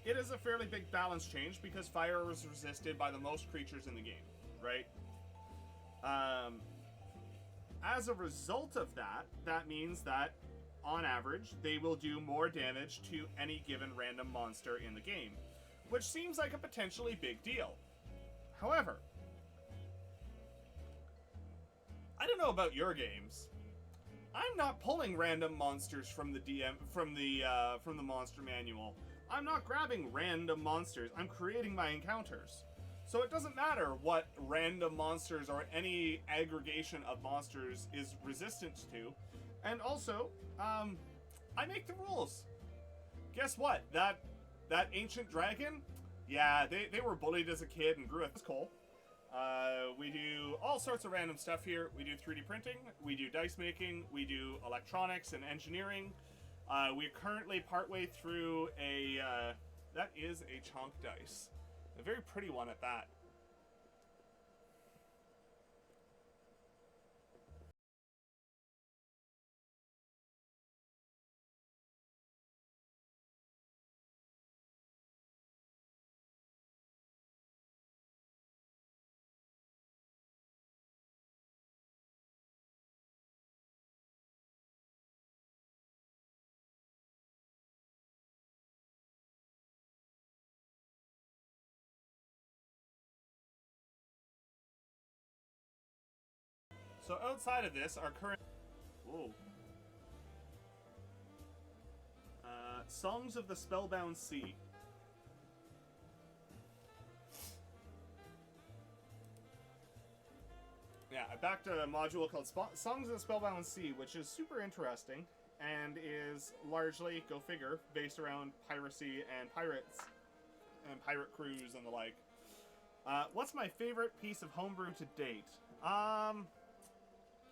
It is a fairly big balance change because fire is resisted by the most creatures in the game, right? Um, as a result of that, that means that, on average, they will do more damage to any given random monster in the game, which seems like a potentially big deal. However, I don't know about your games. I'm not pulling random monsters from the monster manual. I'm not grabbing random monsters. I'm creating my encounters. So it doesn't matter what random monsters or any aggregation of monsters is resistant to. And also, I make the rules. Guess what? That ancient dragon, yeah, they were bullied as a kid and grew up as coal. We do all sorts of random stuff here. We do 3D printing, we do dice making, we do electronics and engineering. We're currently partway through that is a chonk dice. A very pretty one at that. So outside of this, our current... Whoa. Songs of the Spellbound Sea. Yeah, I backed a module called Songs of the Spellbound Sea, which is super interesting, and is largely, go figure, based around piracy and pirates, and pirate crews and the like. What's my favorite piece of homebrew to date?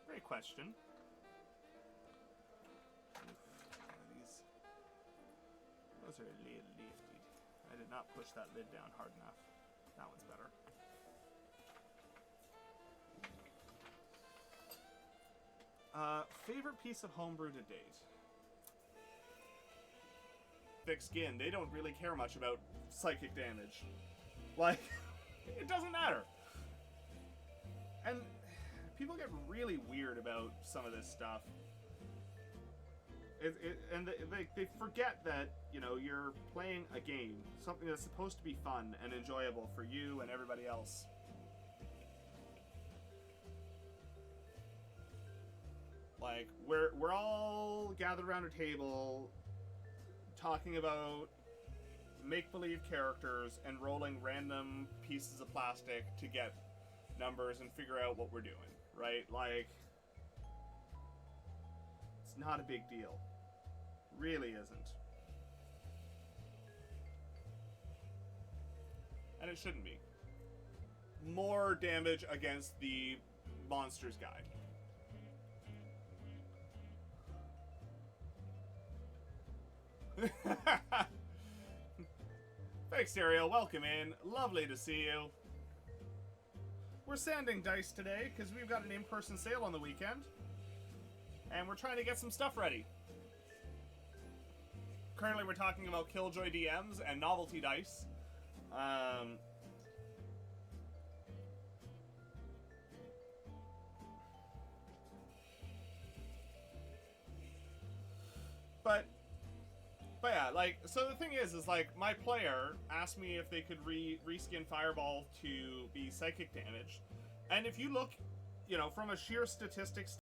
Great question. Those are a little lifted. I did not push that lid down hard enough. That one's better. Favorite piece of homebrew to date? Thick skin. They don't really care much about psychic damage. Like, it doesn't matter. And people get really weird about some of this stuff. They forget that, you know, you're playing a game, something that's supposed to be fun and enjoyable for you and everybody else. Like, we're all gathered around a table talking about make-believe characters and rolling random pieces of plastic to get numbers and figure out what we're doing, right? Like, it's not a big deal. Really isn't. And it shouldn't be. More damage against the monster's guide. Thanks, Ariel. Welcome in. Lovely to see you. We're sanding dice today because we've got an in-person sale on the weekend. And we're trying to get some stuff ready. Currently we're talking about Killjoy DMs and novelty dice. But yeah, like, so the thing is like, my player asked me if they could reskin Fireball to be psychic damage. And if you look, you know, from a sheer statistics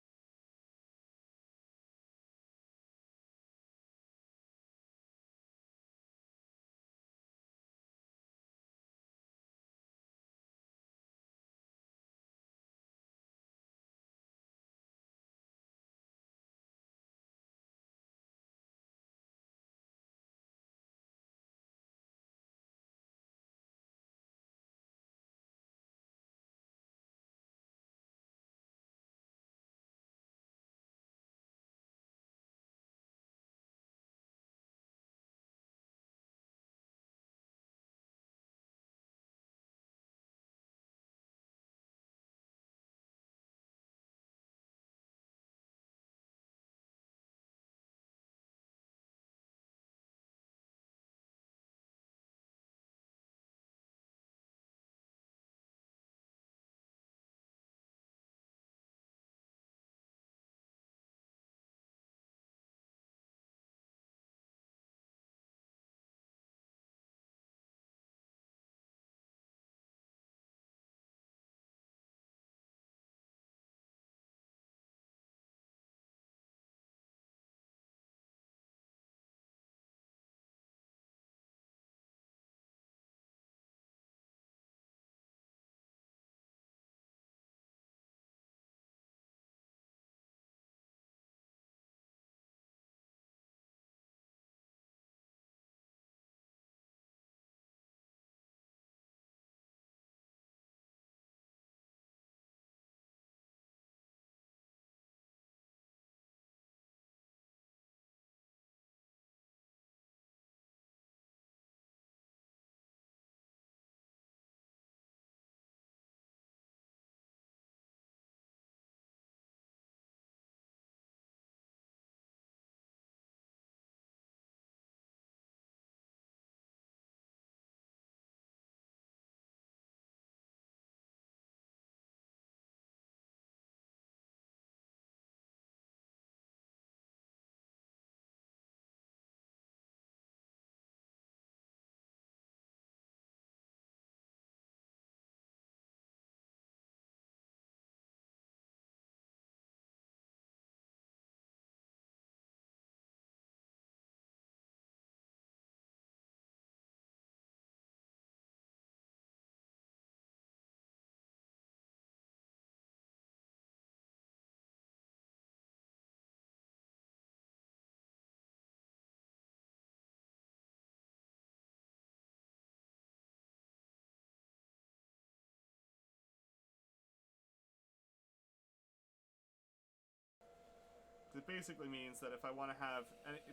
It basically means that if I want to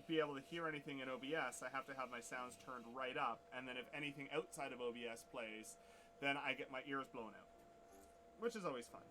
be able to hear anything in OBS, I have to have my sounds turned right up, and then if anything outside of OBS plays, then I get my ears blown out, which is always fun.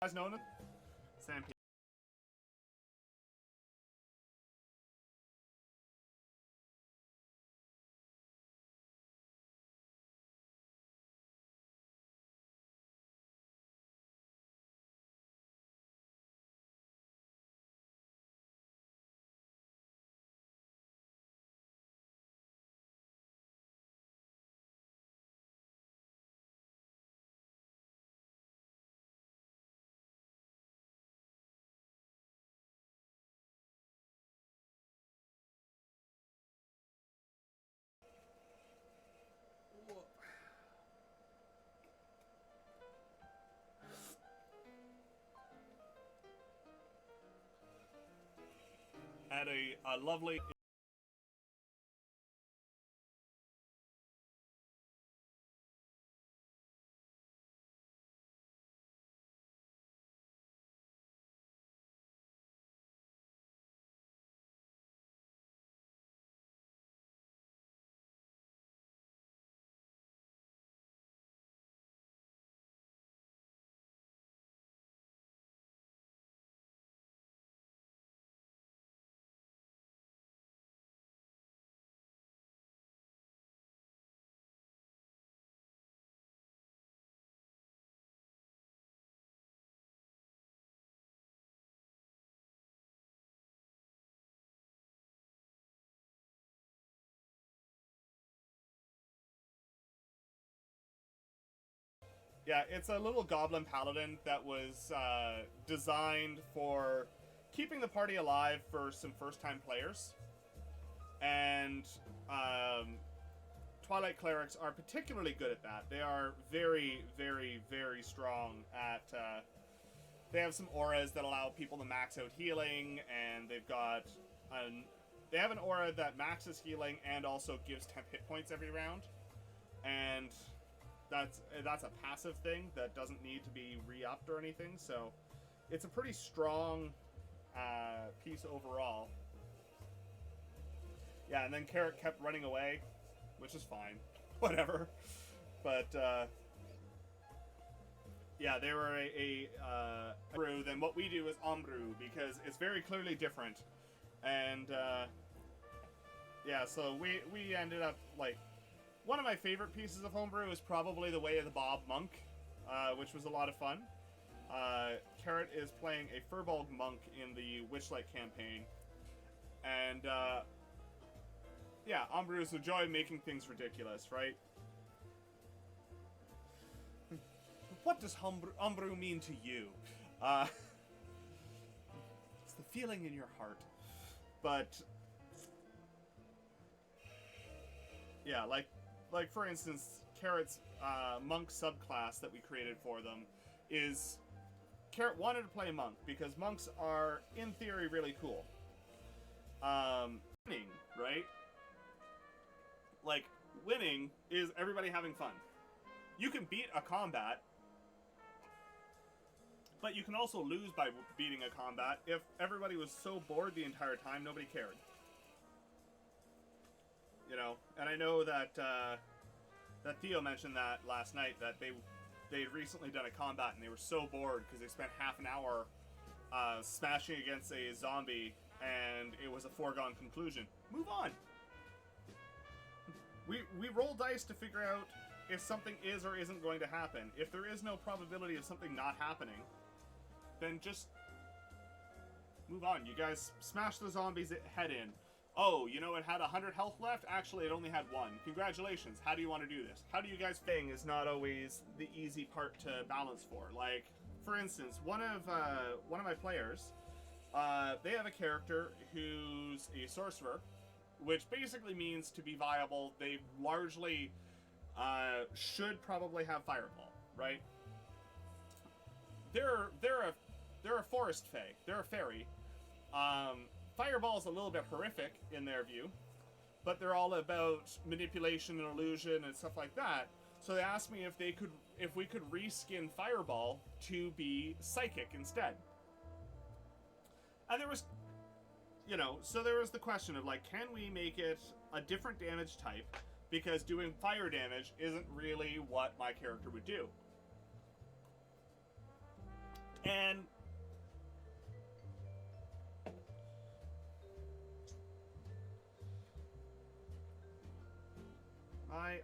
You guys know Sam P. At a lovely Yeah, it's a little goblin paladin that was designed for keeping the party alive for some first-time players. And Twilight clerics are particularly good at that. They are very, very, very strong at... they have some auras that allow people to max out healing, and they've got... they have an aura that maxes healing and also gives 10 hit points every round. And... That's a passive thing that doesn't need to be re-upped or anything, so it's a pretty strong piece overall. Yeah, and then Carrot kept running away, which is fine. Whatever. But, yeah, they were a brew than what we do is Ombrew, because it's very clearly different. And, yeah, so we ended up, like... One of my favorite pieces of homebrew is probably the Way of the Bob Monk, which was a lot of fun. Carrot is playing a Furbolg Monk in the Witchlight campaign. And, yeah, homebrew is the joy of making things ridiculous, right? What does homebrew mean to you? It's the feeling in your heart. But yeah, like for instance, Carrot's monk subclass that we created for them is Carrot wanted to play monk because monks are in theory really cool. Winning, right? Like winning is everybody having fun. You can beat a combat, but you can also lose by beating a combat if everybody was so bored the entire time nobody cared. You know, and I know that that Theo mentioned that last night, that they'd recently done a combat and they were so bored because they spent half an hour smashing against a zombie and it was a foregone conclusion. Move on. We roll dice to figure out if something is or isn't going to happen. If there is no probability of something not happening, then just move on. You guys smash the zombie's head in. Oh, you know, it had 100 health left? Actually, it only had 1. Congratulations. How do you want to do this? How do you guys think is not always the easy part to balance for. Like, for instance, one of my players, they have a character who's a sorcerer, which basically means to be viable, they largely should probably have Fireball, right? They're a forest fae. They're a fairy. Fireball is a little bit horrific in their view, but they're all about manipulation and illusion and stuff like that. So they asked me if we could reskin Fireball to be psychic instead. And there was, you know, so there was the question of like, can we make it a different damage type? Because doing fire damage isn't really what my character would do. And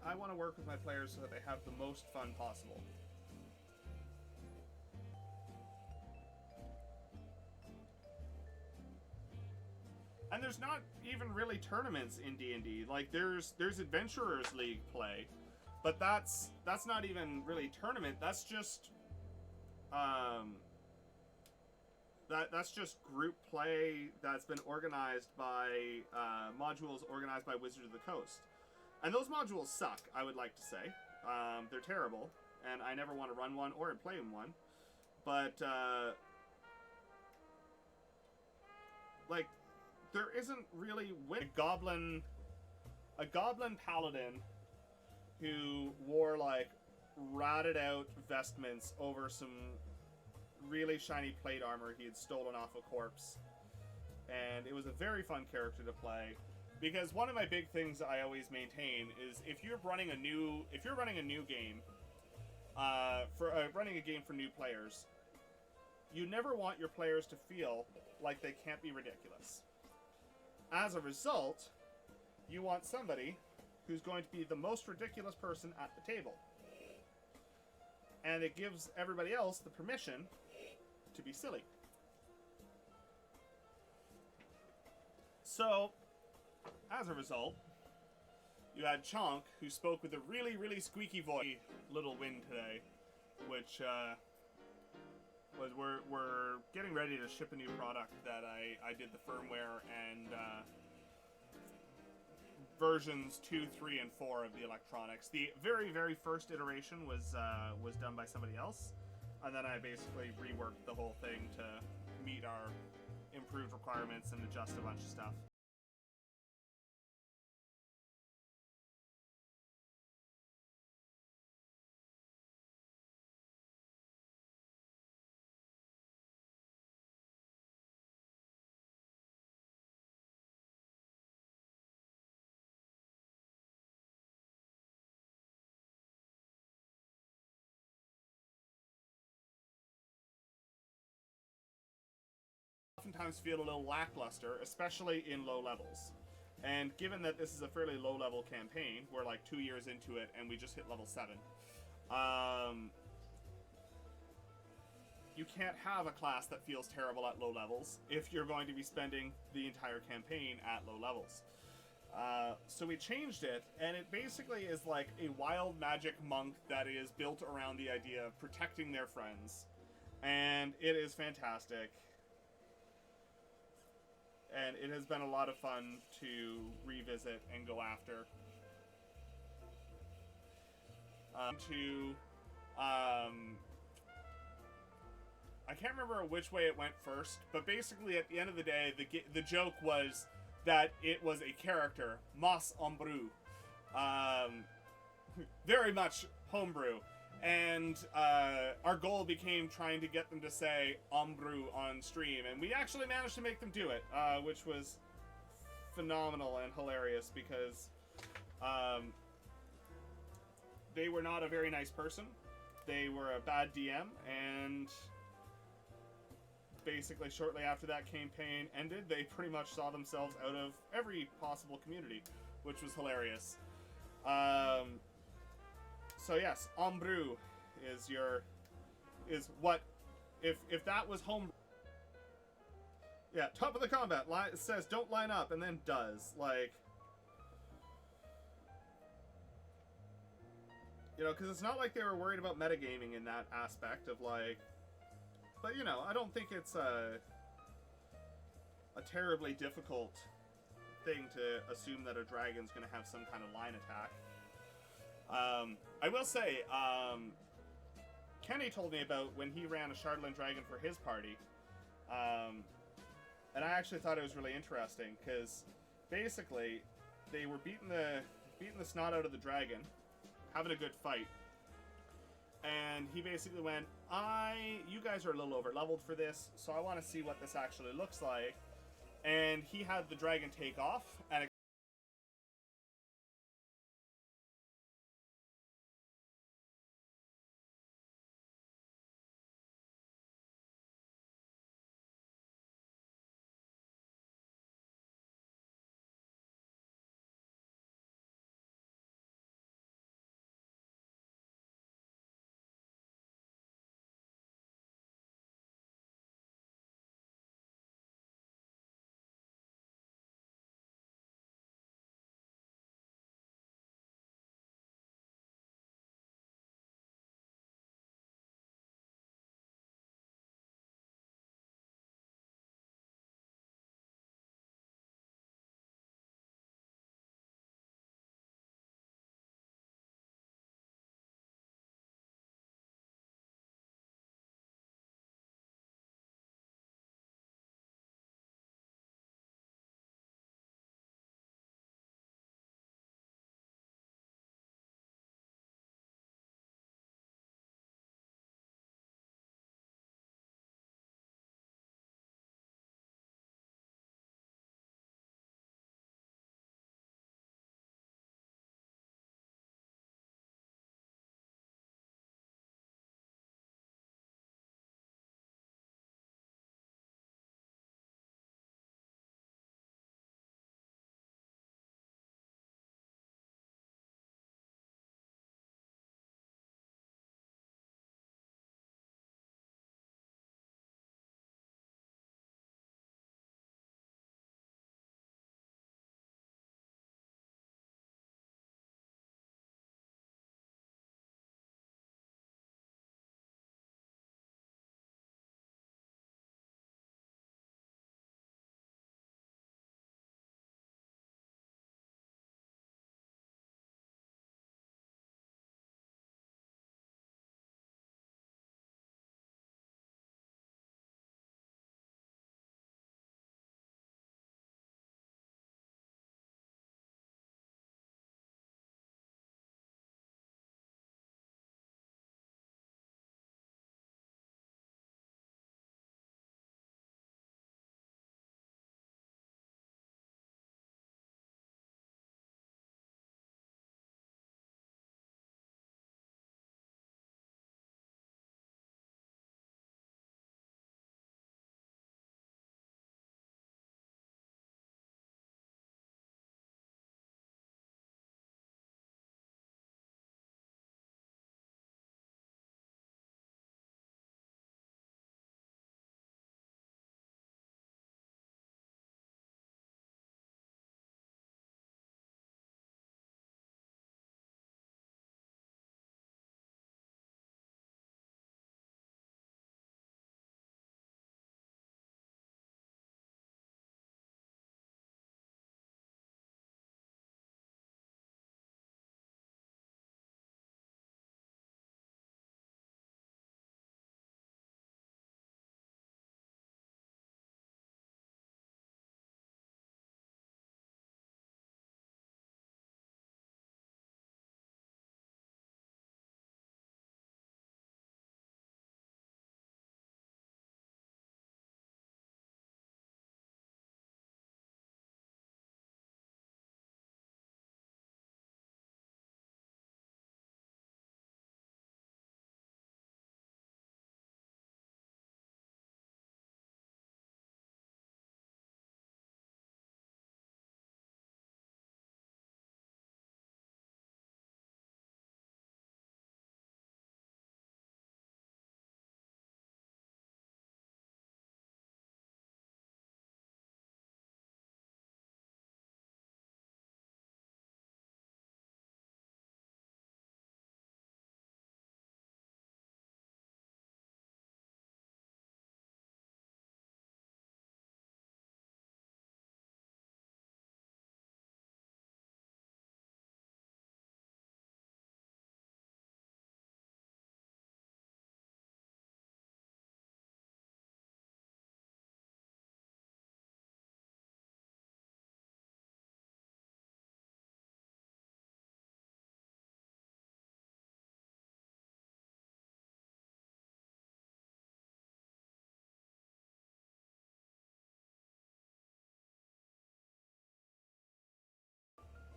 I want to work with my players so that they have the most fun possible. And there's not even really tournaments in D&D. Like there's Adventurers League play, but that's not even really tournament. That's just that's just group play that's been organized by modules organized by Wizards of the Coast. And those modules suck, I would like to say. They're terrible, and I never want to run one or play in one. But like, there isn't really a goblin paladin who wore like ratted out vestments over some really shiny plate armor he had stolen off a corpse, and it was a very fun character to play. Because one of my big things I always maintain is if you're running a new game, running a game for new players, you never want your players to feel like they can't be ridiculous. As a result, you want somebody who's going to be the most ridiculous person at the table. And it gives everybody else the permission to be silly. So, as a result, you had Chonk, who spoke with a really, really squeaky voice. Little win today, which was we're getting ready to ship a new product that I did the firmware and versions 2, 3, and 4 of the electronics. The very, very first iteration was done by somebody else, and then I basically reworked the whole thing to meet our improved requirements and adjust a bunch of stuff. Oftentimes feel a little lackluster, especially in low levels. And given that this is a fairly low-level campaign, we're like 2 years into it and we just hit level 7, you can't have a class that feels terrible at low levels if you're going to be spending the entire campaign at low levels. So we changed it, and it basically is like a wild magic monk that is built around the idea of protecting their friends. And it is fantastic. and it has been a lot of fun to revisit and go after. I can't remember which way it went first, but basically at the end of the day, the joke was that it was a character, Mas Ombru, very much homebrew, and our goal became trying to get them to say Ombru on stream, and we actually managed to make them do it, which was phenomenal and hilarious because they were not a very nice person. They were a bad DM, and basically shortly after that campaign ended, they pretty much saw themselves out of every possible community, which was hilarious. So yes, Ombru is what if that was home. Yeah, top of the combat it says don't line up and then does, like, you know, because it's not like they were worried about metagaming in that aspect of, like, but, you know, I don't think it's a terribly difficult thing to assume that a dragon's going to have some kind of line attack. I will say, Kenny told me about when he ran a Shardland Dragon for his party, and I actually thought it was really interesting, because basically, they were beating the snot out of the dragon, having a good fight, and he basically went, you guys are a little over leveled for this, so I want to see what this actually looks like. And he had the dragon take off, and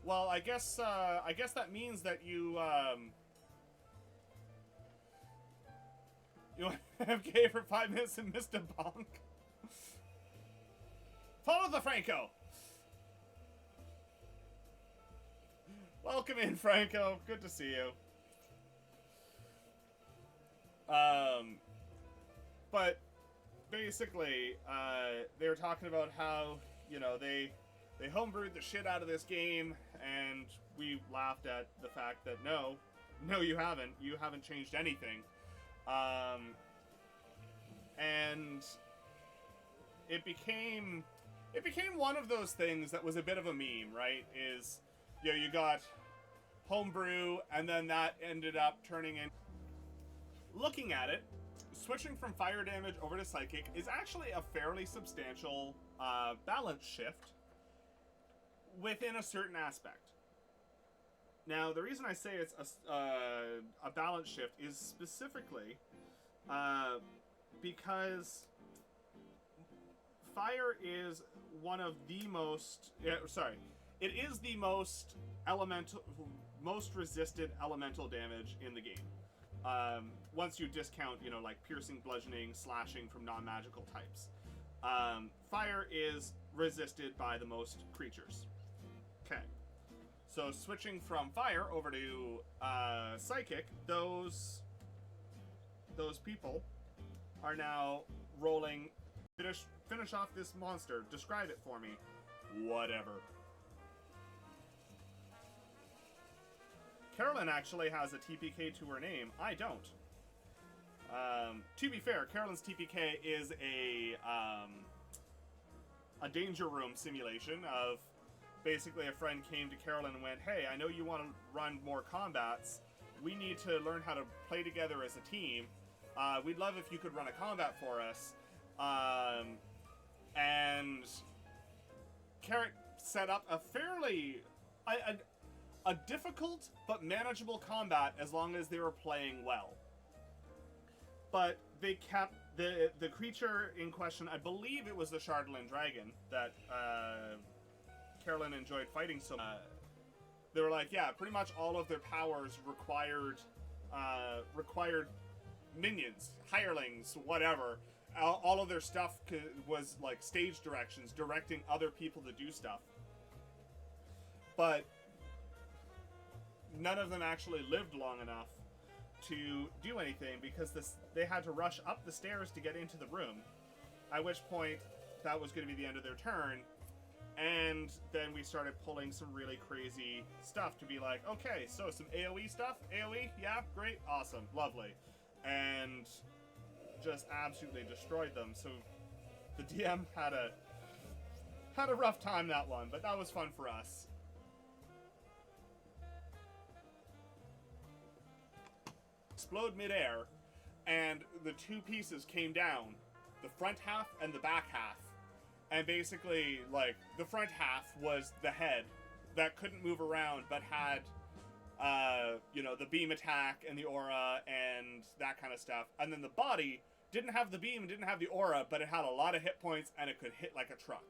Well, I guess that means that you you AFK for 5 minutes and missed a bonk. Follow the Franco. Welcome in, Franco. Good to see you. But basically, they were talking about how, you know, they homebrewed the shit out of this game, and we laughed at the fact that no, you haven't. You haven't changed anything. And it became one of those things that was a bit of a meme, right? Is, you know, you got homebrew, and then that ended up turning in. Looking at it, switching from fire damage over to psychic is actually a fairly substantial balance shift within a certain aspect. Now, the reason I say it's a balance shift is specifically because fire is one of the most... it is the most resisted elemental damage in the game. Once you discount, you know, like piercing, bludgeoning, slashing from non-magical types. Fire is resisted by the most creatures. Okay. So switching from fire over to psychic, those people are now rolling. Finish off this monster. Describe it for me. Whatever. Carolyn actually has a TPK to her name. I don't. To be fair, Carolyn's TPK is a danger room simulation of basically a friend came to Carolyn and went, hey, I know you want to run more combats. We need to learn how to play together as a team. We'd love if you could run a combat for us. And Carrot set up a fairly... a difficult but manageable combat as long as they were playing well. But they kept the creature in question, I believe it was the Chardalyn dragon that Carolyn enjoyed fighting so much. They were like, yeah, pretty much all of their powers required minions, hirelings, whatever. All of their stuff was like stage directions, directing other people to do stuff. But none of them actually lived long enough to do anything because they had to rush up the stairs to get into the room, at which point that was going to be the end of their turn. And then we started pulling some really crazy stuff to be like, okay, so some AoE stuff? AoE? Yeah, great, awesome, lovely. And just absolutely destroyed them. So the DM had a rough time that one, but that was fun for us. Explode midair, and the two pieces came down, the front half and the back half. And basically, like, the front half was the head that couldn't move around, but had, you know, the beam attack and the aura and that kind of stuff. And then the body didn't have the beam, didn't have the aura, but it had a lot of hit points and it could hit like a truck.